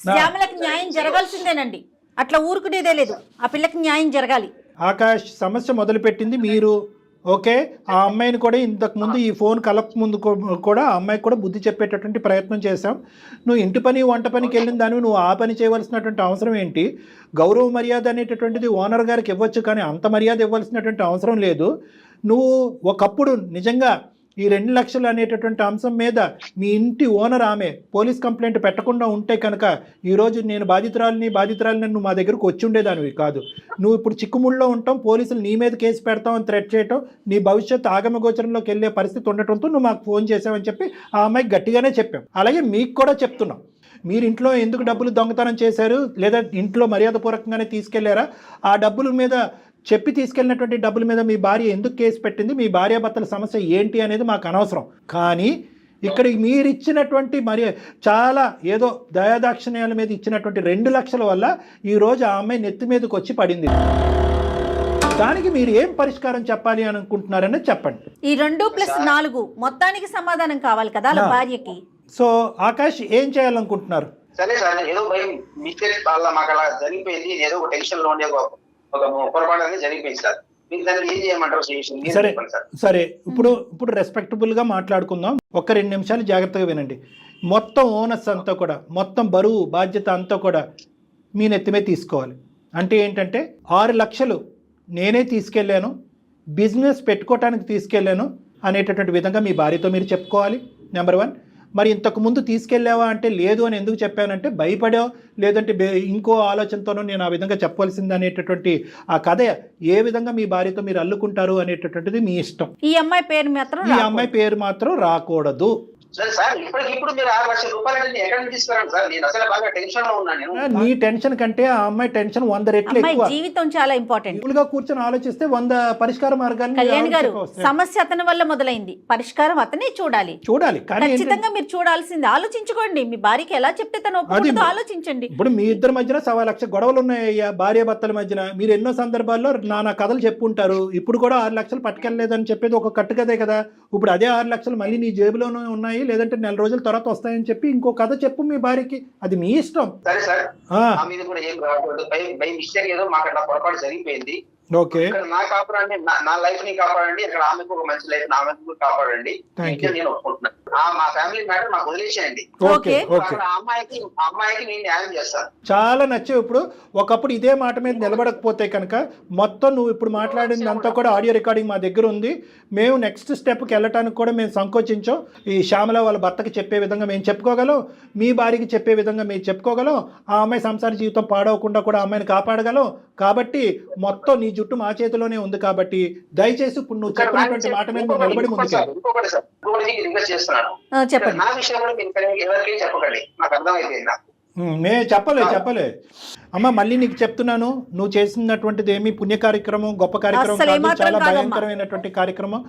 శ్యామలకి న్యాయం జరగాల్సిందేనండి, అట్లా ఊరుకునేదే లేదు, ఆ పిల్లకి న్యాయం జరగాలి. ఆకాష్, సమస్య మొదలుపెట్టింది మీరు, ఓకే. ఆ అమ్మాయిని కూడా ఇంతకుముందు ఈ ఫోన్ కలప ముందు కూడా ఆ అమ్మాయికి కూడా బుద్ధి చెప్పేటటువంటి ప్రయత్నం చేశాం. నువ్వు ఇంటి పని వంట పనికి వెళ్ళిన దాన్ని నువ్వు ఆ పని చేయవలసినటువంటి అవసరం ఏంటి? గౌరవ మర్యాద అనేటటువంటిది ఓనర్ గారికి ఇవ్వచ్చు, కానీ అంత మర్యాద ఇవ్వాల్సినటువంటి అవసరం లేదు. నువ్వు ఒకప్పుడు నిజంగా ఈ 2 లక్షలు అనేటటువంటి అంశం మీద మీ ఇంటి ఓనర్ ఆమె పోలీస్ కంప్లైంట్ పెట్టకుండా ఉంటే కనుక ఈరోజు నేను బాధితురాలిని నువ్వు మా దగ్గరకు వచ్చి ఉండేదానివి కాదు. నువ్వు ఇప్పుడు చిక్కుముళ్ళలో ఉంటాం, పోలీసులు నీ మీద కేసు పెడతామని థ్రెట్ చేయటం, నీ భవిష్యత్తు ఆగమగోచరంలోకి వెళ్ళే పరిస్థితి ఉండటంతో నువ్వు మాకు ఫోన్ చేసావని చెప్పి ఆ అమ్మాయికి గట్టిగానే చెప్పాం. అలాగే మీకు కూడా చెప్తున్నాం, మీరు ఇంట్లో ఎందుకు డబ్బులు దొంగతనం చేశారు, లేదా ఇంట్లో మర్యాదపూర్వకంగానే తీసుకెళ్లారా, ఆ డబ్బుల మీద చెప్పి తీసుకెళ్ళినటువంటి డబ్బుల మీద మీ భార్య ఎందుకు కేసు పెట్టింది, మీ భార్యాభర్తల సమస్య ఏంటి అనేది మాకు అనవసరం. కానీ ఇక్కడ మీరు ఇచ్చినటువంటి మరి చాలా ఏదో దయాదాక్షిణ్యాల మీద ఇచ్చినటువంటి 2 లక్షల వల్ల ఈరోజు ఆ అమ్మాయి నెత్తి మీదకి వచ్చి పడింది. దానికి మీరు ఏం పరిష్కారం చెప్పాలి అని అనుకుంటున్నారని చెప్పండి. ఈ 2+4 మొత్తానికి సమాధానం కావాలి కదా అలా భార్యకి. సో ఆకాష్, ఏం చేయాలనుకుంటున్నారు? సరే సార్, ఏదో భయం మిస్టేక్ వల్ల మాకు అలా జరిగిపోయింది, ఏదో ఒక టెన్షన్ లో ఉండే ఒక పొరపాటు అనేది జరిగిపోయింది సార్. మీరు దాన్ని ఏం చేయమంటారు? సరే, ఇప్పుడు రెస్పెక్టబుల్ గా మాట్లాడుకుందాం. 1-2 నిమిషాలు జాగ్రత్తగా వినండి. మొత్తం ఓనర్స్ అంతా కూడా, మొత్తం బరువు బాధ్యత అంతా కూడా మీ నెత్తిమే తీసుకోవాలి. అంటే ఏంటంటే 6 లక్షలు నేనే తీసుకెళ్ళాను, బిజినెస్ పెట్టుకోవటానికి తీసుకెళ్ళాను అనేటటువంటి విధంగా మీ భార్యతో మీరు చెప్పుకోవాలి. నెంబర్ 1. మరి ఇంతకు ముందు తీసుకెళ్ళావా అంటే లేదు అని ఎందుకు చెప్పానంటే భయపడో లేదంటే ఇంకో ఆలోచనతోనో నేను ఆ విధంగా చెప్పవలసింది అనేటటువంటి ఆ కథ ఏ విధంగా మీ భార్యతో మీరు అల్లుకుంటారు అనేటటువంటిది మీ ఇష్టం. ఈ అమ్మాయి పేరు మాత్రం రాకూడదు. సరే సార్, ఇప్పుడు మీరు 6 లక్షల రూపాయలు అంటే ఎక్కడ నుంచి తీసుకురాను సార్? నేను అసలు బాగా టెన్షన్ లో ఉన్నాను. నేను నీ టెన్షన్ కంటే ఆ అమ్మాయి టెన్షన్ 100 రెట్లు అమ్మాయి ఎక్కువ. జీవితం చాలా ఇంపార్టెంట్. గా కూర్చొని ఆలోచిస్తే 100 పరిష్కార మార్గాలు కళ్యాణ్ గారు, సమస్య అతని వల్ల మొదలైంది, పరిష్కారం అతనే చూడాలి. కానీ ఖచ్చితంగా మీరు చూడాల్సింది. ఆలోచించుకోండి, మీ భార్యకి ఎలా చెప్తే తను ఒప్పుకుంటుందో ఆలోచించండి. ఇప్పుడు మీ ఇద్దరి మధ్యన 1,00,000 గొడవలు ఉన్నాయ్యా, భార్య భర్తల మధ్యన. మీరు ఎన్నో సందర్భాల్లో నా కథలు చెప్పుంటారు. ఇప్పుడు కూడా 6 లక్షలు పట్టుకెళ్ళలేదని చెప్పేది ఒక కట్టుకదే కదా. ఇప్పుడు అదే 6 లక్షలు మళ్ళీ నీ జేబులోనే ఉన్నాయి, లేదంటే నెల రోజుల తర్వాత వస్తాయని చెప్పి ఇంకో కథ చెప్పు మీ భార్యకి. అది మీ ఇష్టం. సరే సార్, మీద కూడా ఏం రాకూడదు. బై మిస్టేక్ ఏదో మాకు అట్లా పొరపాటు జరిగిపోయింది. ఓకే, నా కాపాడండి, నా లైఫ్ ని కాపాడండి. ఇక్కడ ఆమెకు ఒక మంచి లైఫ్, ఆమెకు కాపాడండి. నేను ఒప్పుకుంటున్నాను. మా ఫ్యామిలీ మ్యాటర్ మాకు వదిలేసేయండి. అమ్మాయికి నేను న్యాయం చేస్తాను. చాలా నచ్చావు. ఇప్పుడు ఒకప్పుడు ఇదే మాట మీద నిలబడకపోతే కనుక మొత్తం నువ్వు ఇప్పుడు మాట్లాడిందంతా కూడా ఆడియో రికార్డింగ్ మా దగ్గర ఉంది. మేము నెక్స్ట్ స్టెప్కి వెళ్ళటానికి కూడా మేము సంకోచించాం. ఈ శ్యామల వాళ్ళ భర్తకి చెప్పే విధంగా మేము చెప్పుకోగలం, మీ భార్యకి చెప్పే విధంగా మేము చెప్పుకోగలం, ఆ అమ్మాయి సంసార జీవితం పాడవకుండా కూడా అమ్మాయిని కాపాడగలం. కాబట్టి మొత్తం నీ జుట్టు మా చేతిలోనే ఉంది. కాబట్టి దయచేసి ఇప్పుడు నువ్వు చెప్పినటువంటి మాట మీద నువ్వు నిలబడి ముందుకు చెప్పండి. నా విషయంలో ఎవరికి చెప్పకండి, నాకు అర్థమైపోయింది. మేము చెప్పలే అమ్మ, మళ్ళీ నీకు చెప్తున్నాను, నువ్వు చేసినటువంటిది ఏమి పుణ్య కార్యక్రమం, గొప్ప కార్యక్రమం కాదు, చాలా భయంకరమైనటువంటి కార్యక్రమం.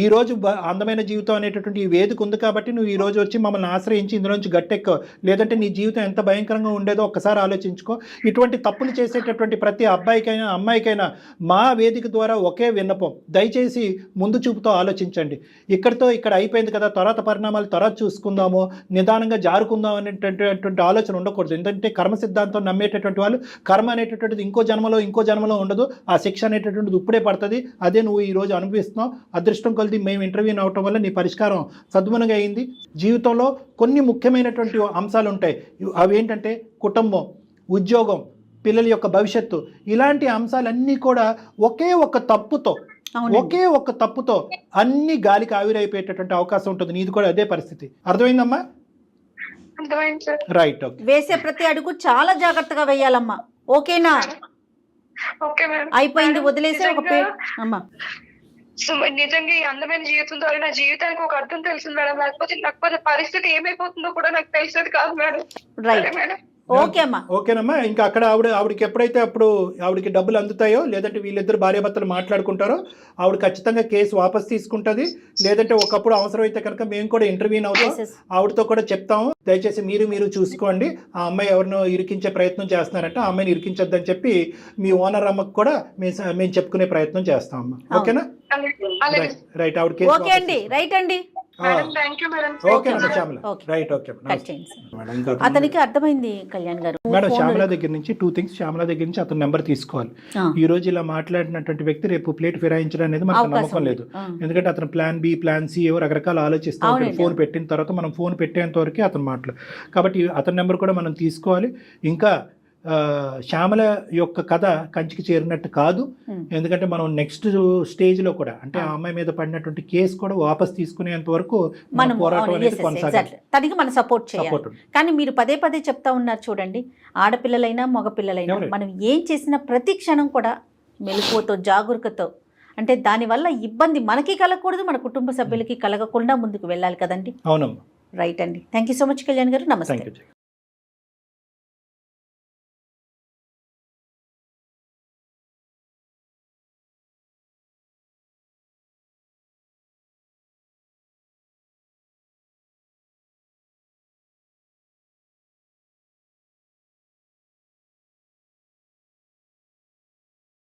ఈ రోజు అందమైన జీవితం అనేటటువంటి ఈ వేదిక ఉంది కాబట్టి నువ్వు ఈ రోజు వచ్చి మమ్మల్ని ఆశ్రయించి ఇందులోంచి గట్టెక్కో. లేదంటే నీ జీవితం ఎంత భయంకరంగా ఉండేదో ఒక్కసారి ఆలోచించుకో. ఇటువంటి తప్పులు చేసేటటువంటి ప్రతి అబ్బాయికైనా అమ్మాయికైనా మా వేదిక ద్వారా ఒకే విన్నపం, దయచేసి ముందు చూపుతో ఆలోచించండి. ఇక్కడ అయిపోయింది కదా, తర్వాత పరిణామాలు తర్వాత చూసుకుందాము, నిదానంగా జారుకుందాం అనేటటువంటి ఆలోచన ఉండకూడదు. ఎందుకంటే కర్మ సిద్ధాంతం నమ్మేటటువంటి వాళ్ళు కర్మ అనేటటువంటిది ఇంకో జన్మలో ఉండదు. ఆ శిక్ష అనేటటువంటిది ఇప్పుడే పడుతుంది. అదే నువ్వు ఈ రోజు అనుభవిస్తున్నావు. అదృష్టం కొలిది మేము ఇంటర్వ్యూ అవటం వల్ల నీ పరిష్కారం సద్గుణంగా అయింది. జీవితంలో కొన్ని ముఖ్యమైనటువంటి అంశాలు ఉంటాయి. అవి ఏంటంటే కుటుంబం, ఉద్యోగం, పిల్లల యొక్క భవిష్యత్తు, ఇలాంటి అంశాలన్నీ కూడా ఒకే ఒక తప్పుతో అన్ని గాలికి ఆవిరైపోయేటటువంటి అవకాశం ఉంటుంది. నీది కూడా అదే పరిస్థితి. అర్థమైందమ్మా? రైట్. ఓకే, వేసే ప్రతి అడుగు చాలా జాగ్రత్తగా వేయాలమ్మా. ఓకేనా? అయిపోయింది, వదిలేసే ఒక అమ్మా. నిజంగా ఈ అందమైన జీవితం ద్వారా నా జీవితానికి ఒక అర్థం తెలుసు మేడం. లేకపోతే పరిస్థితి ఏమైపోతుందో కూడా నాకు తెలిసేది కాదు మేడం. Right madam. ఓకేనమ్మా. ఇంకా అక్కడ ఆవిడకి ఎప్పుడైతే అప్పుడు ఆవిడకి డబ్బులు అందుతాయో, లేదంటే వీళ్ళిద్దరు భార్యాభర్తలు మాట్లాడుకుంటారో, ఆవిడ ఖచ్చితంగా కేసు వాపస్ తీసుకుంటుంది. లేదంటే ఒకప్పుడు అవసరమైతే కనుక మేము కూడా ఇంటర్వ్యూ అవుతాం, ఆవిడతో కూడా చెప్తాము. దయచేసి మీరు చూసుకోండి, ఆ అమ్మాయి ఎవరినో ఇరికించే ప్రయత్నం చేస్తున్నారంటే ఆ అమ్మాయిని ఇరికించొద్దని చెప్పి మీ ఓనర్ అమ్మకు కూడా మేము చెప్పుకునే ప్రయత్నం చేస్తాం అమ్మా. ఓకేనా? రైట్. ఆవిడ కేసు ఓకే అండి. రైట్ అండి. అతనికి అర్థమైంది కళ్యాణ్ గారు. మేడం, శ్యామల దగ్గర నుంచి 2 థింగ్స్. శ్యామల దగ్గర నుంచి అతను నెంబర్ తీసుకోవాలి. ఈ రోజు ఇలా మాట్లాడినటువంటి వ్యక్తి రేపు ప్లేట్ ఫిరాయించడం అనేది మనకు నమ్మకం లేదు. ఎందుకంటే అతను ప్లాన్ బి, ప్లాన్ సి ఏవో రకరకాల ఆలోచిస్తూ ఉంటాడు. ఫోన్ పెట్టిన తర్వాత మనం ఫోన్ పెట్టేంత వరకే అతను కాబట్టి అతని నెంబర్ కూడా మనం తీసుకోవాలి. ఇంకా శ్యామల యొక్క కథ కంచికి చేరినట్టు కాదు. ఎందుకంటే మనం నెక్స్ట్ స్టేజ్ లో కూడా, అంటే ఆ అమ్మాయి మీద పడినటువంటి కేసు కూడా వాపస్ తీసుకునేంత వరకు పోరాటం అనేది కొనసాగాలి. తనకి మనం సపోర్ట్ చేయాలి. కానీ మీరు పదే చెప్తా ఉన్నారు చూడండి, ఆడపిల్లలైనా మగపిల్లలైనా మనం ఏం చేసినా ప్రతి క్షణం కూడా మెలకువతో, జాగరూకతో, అంటే దానివల్ల ఇబ్బంది మనకి కలగకూడదు, మన కుటుంబ సభ్యులకి కలగకుండా ముందుకు వెళ్ళాలి కదండి. అవునమ్మా. రైట్ అండి. Thank you so much Kalyan గారు. నమస్తే.